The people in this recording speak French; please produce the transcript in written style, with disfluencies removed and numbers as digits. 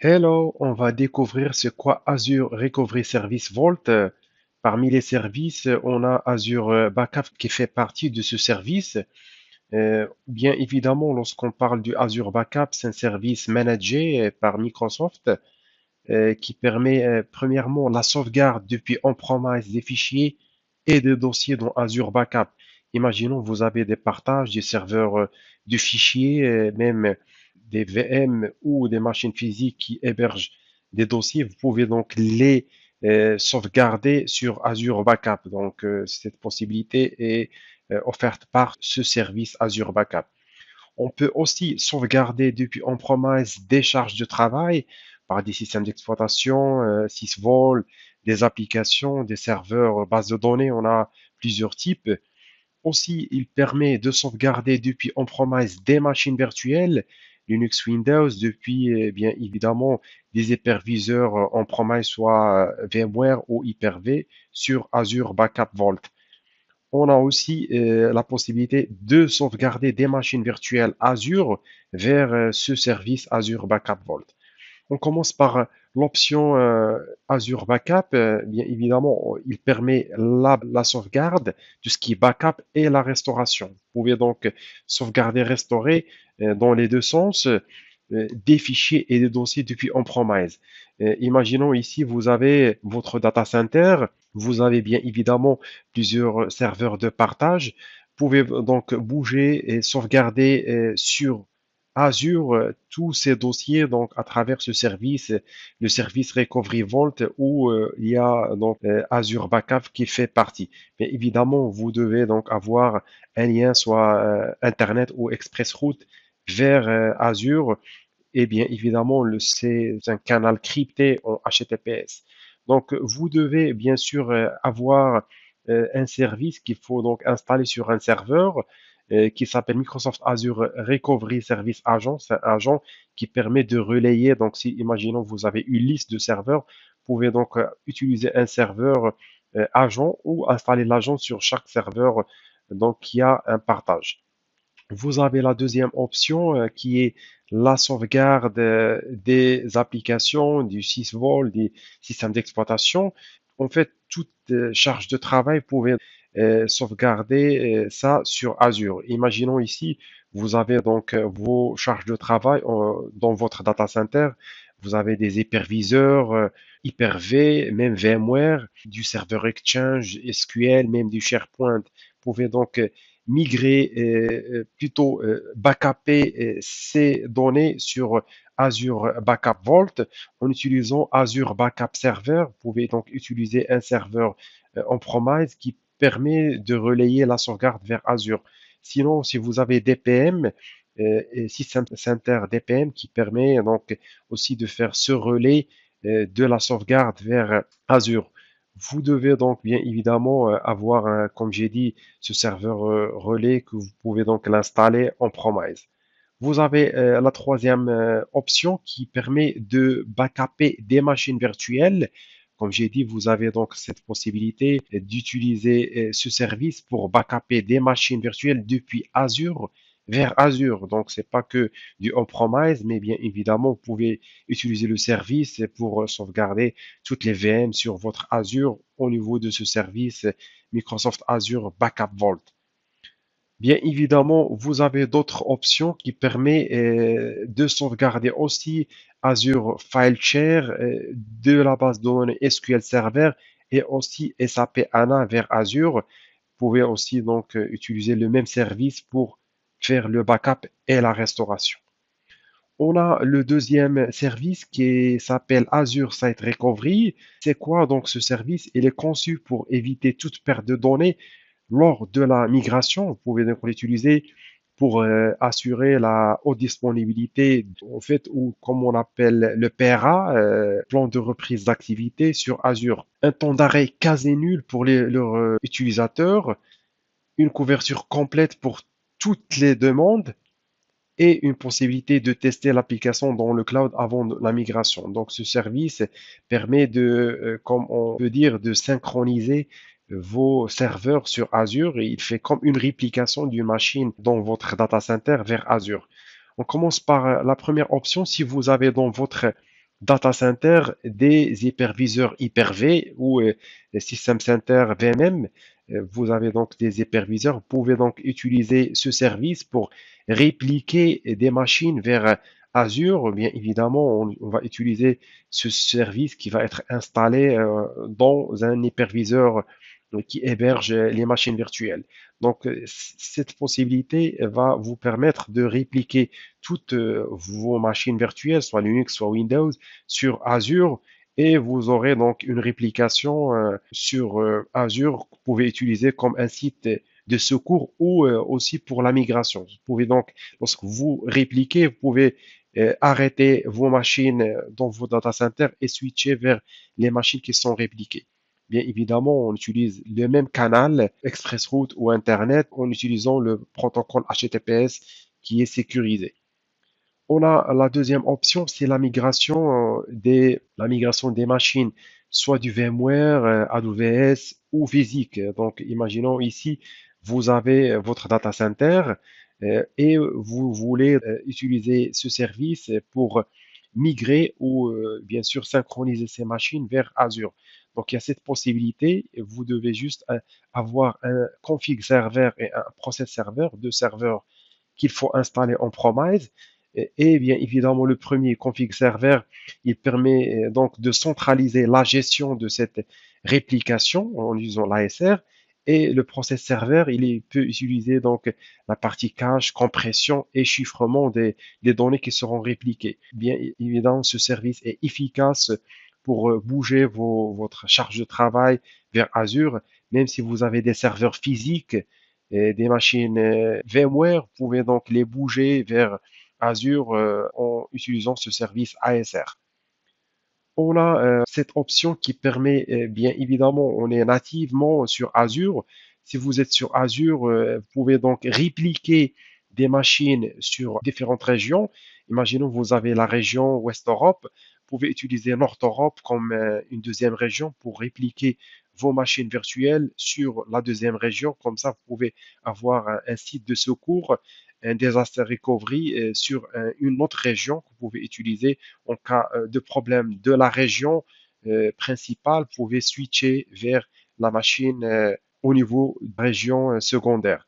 Hello, on va découvrir ce qu'est Azure Recovery Service Vault. Parmi les services, on a Azure Backup qui fait partie de ce service. Bien évidemment, lorsqu'on parle du Azure Backup, c'est un service managé par Microsoft qui permet premièrement la sauvegarde depuis on-premise des fichiers et des dossiers dans Azure Backup. Imaginons vous avez des partages des serveurs de fichiers, même des VM ou des machines physiques qui hébergent des dossiers. Vous pouvez donc les sauvegarder sur Azure Backup. Donc cette possibilité est offerte par ce service Azure Backup. On peut aussi sauvegarder depuis on-premise des charges de travail par des systèmes d'exploitation, sysvol, des applications, des serveurs, bases de données. On a plusieurs types. Aussi, il permet de sauvegarder depuis on-premise des machines virtuelles, Linux, Windows, depuis bien évidemment des hyperviseurs on-premise, soit VMware ou Hyper-V sur Azure Backup Vault. On a aussi la possibilité de sauvegarder des machines virtuelles Azure vers ce service Azure Backup Vault. On commence par l'option Azure Backup. Bien évidemment, il permet la sauvegarde, tout ce qui est backup et la restauration. Vous pouvez donc sauvegarder, restaurer dans les deux sens des fichiers et des dossiers depuis on-premise. Imaginons ici, vous avez votre data center, vous avez bien évidemment plusieurs serveurs de partage. Vous pouvez donc bouger et sauvegarder sur Azure tous ces dossiers donc à travers ce service, le service Recovery Vault où il y a donc Azure Backup qui fait partie. Mais évidemment, vous devez donc avoir un lien soit Internet ou ExpressRoute vers Azure et bien évidemment c'est un canal crypté en HTTPS. Donc vous devez bien sûr avoir un service qu'il faut donc installer sur un serveur qui s'appelle Microsoft Azure Recovery Service Agent. C'est un agent qui permet de relayer. Donc si imaginons vous avez une liste de serveurs, vous pouvez donc utiliser un serveur agent ou installer l'agent sur chaque serveur donc qui a un partage. Vous avez la deuxième option qui est la sauvegarde des applications, du sysvol, des systèmes d'exploitation. En fait, toute charge de travail, vous pouvez sauvegarder ça sur Azure. Imaginons ici, vous avez donc vos charges de travail dans votre data center. Vous avez des hyperviseurs, Hyper-V, même VMware, du serveur Exchange, SQL, même du SharePoint. Vous pouvez donc migrer, plutôt backuper ces données sur Azure Backup Vault en utilisant Azure Backup Server. Vous pouvez donc utiliser un serveur on-premise qui permet de relayer la sauvegarde vers Azure. Sinon, si vous avez DPM, et System Center DPM qui permet donc aussi de faire ce relais de la sauvegarde vers Azure. Vous devez donc bien évidemment avoir, comme j'ai dit, ce serveur relais que vous pouvez donc l'installer en promise. Vous avez la troisième option qui permet de backuper des machines virtuelles. Comme j'ai dit, vous avez donc cette possibilité d'utiliser ce service pour backuper des machines virtuelles depuis Azure vers Azure. Donc, c'est pas que du on-premise, mais bien évidemment, vous pouvez utiliser le service pour sauvegarder toutes les VM sur votre Azure au niveau de ce service Microsoft Azure Backup Vault. Bien évidemment, vous avez d'autres options qui permettent de sauvegarder aussi Azure File Share de la base de données SQL Server et aussi SAP HANA vers Azure. Vous pouvez aussi donc utiliser le même service pour faire le backup et la restauration. On a le deuxième service qui s'appelle Azure Site Recovery. C'est quoi donc ce service? Il est conçu pour éviter toute perte de données lors de la migration. Vous pouvez donc l'utiliser pour assurer la haute disponibilité, en fait, ou comme on appelle le PRA, plan de reprise d'activité sur Azure. Un temps d'arrêt quasi nul pour leurs utilisateurs, une couverture complète pour toutes les demandes et une possibilité de tester l'application dans le cloud avant la migration. Donc, ce service permet de, comme on peut dire, de synchroniser vos serveurs sur Azure et il fait comme une réplication d'une machine dans votre data center vers Azure. On commence par la première option. Si vous avez dans votre data center des hyperviseurs Hyper-V ou les système center VMM. Vous avez donc des hyperviseurs. Vous pouvez donc utiliser ce service pour répliquer des machines vers Azure. Bien évidemment, on va utiliser ce service qui va être installé dans un hyperviseur qui héberge les machines virtuelles. Donc, cette possibilité va vous permettre de répliquer toutes vos machines virtuelles, soit Linux, soit Windows, sur Azure. Et vous aurez donc une réplication sur Azure que vous pouvez utiliser comme un site de secours ou aussi pour la migration. Vous pouvez donc, lorsque vous répliquez, vous pouvez arrêter vos machines dans vos data centers et switcher vers les machines qui sont répliquées. Bien évidemment, on utilise le même canal, ExpressRoute ou Internet, en utilisant le protocole HTTPS qui est sécurisé. On a la deuxième option, c'est la migration des machines, soit du VMware, AWS ou physique. Donc, imaginons ici, vous avez votre data center et vous voulez utiliser ce service pour migrer ou bien sûr synchroniser ces machines vers Azure. Donc, il y a cette possibilité. Vous devez juste avoir un config serveur et un process serveur, deux serveurs qu'il faut installer en promise. Et bien évidemment, le premier config server, il permet donc de centraliser la gestion de cette réplication en utilisant l'ASR. Et le process server, peut utiliser donc la partie cache, compression et chiffrement des données qui seront répliquées. Bien évidemment, ce service est efficace pour bouger votre charge de travail vers Azure, même si vous avez des serveurs physiques et des machines VMware, vous pouvez donc les bouger vers Azure en utilisant ce service ASR. On a cette option qui permet, bien évidemment, on est nativement sur Azure. Si vous êtes sur Azure, vous pouvez donc répliquer des machines sur différentes régions. Imaginons vous avez la région Ouest Europe, vous pouvez utiliser Nord Europe comme une deuxième région pour répliquer vos machines virtuelles sur la deuxième région. Comme ça, vous pouvez avoir un site de secours, un disaster recovery sur une autre région que vous pouvez utiliser en cas de problème de la région principale. Vous pouvez switcher vers la machine au niveau de région secondaire.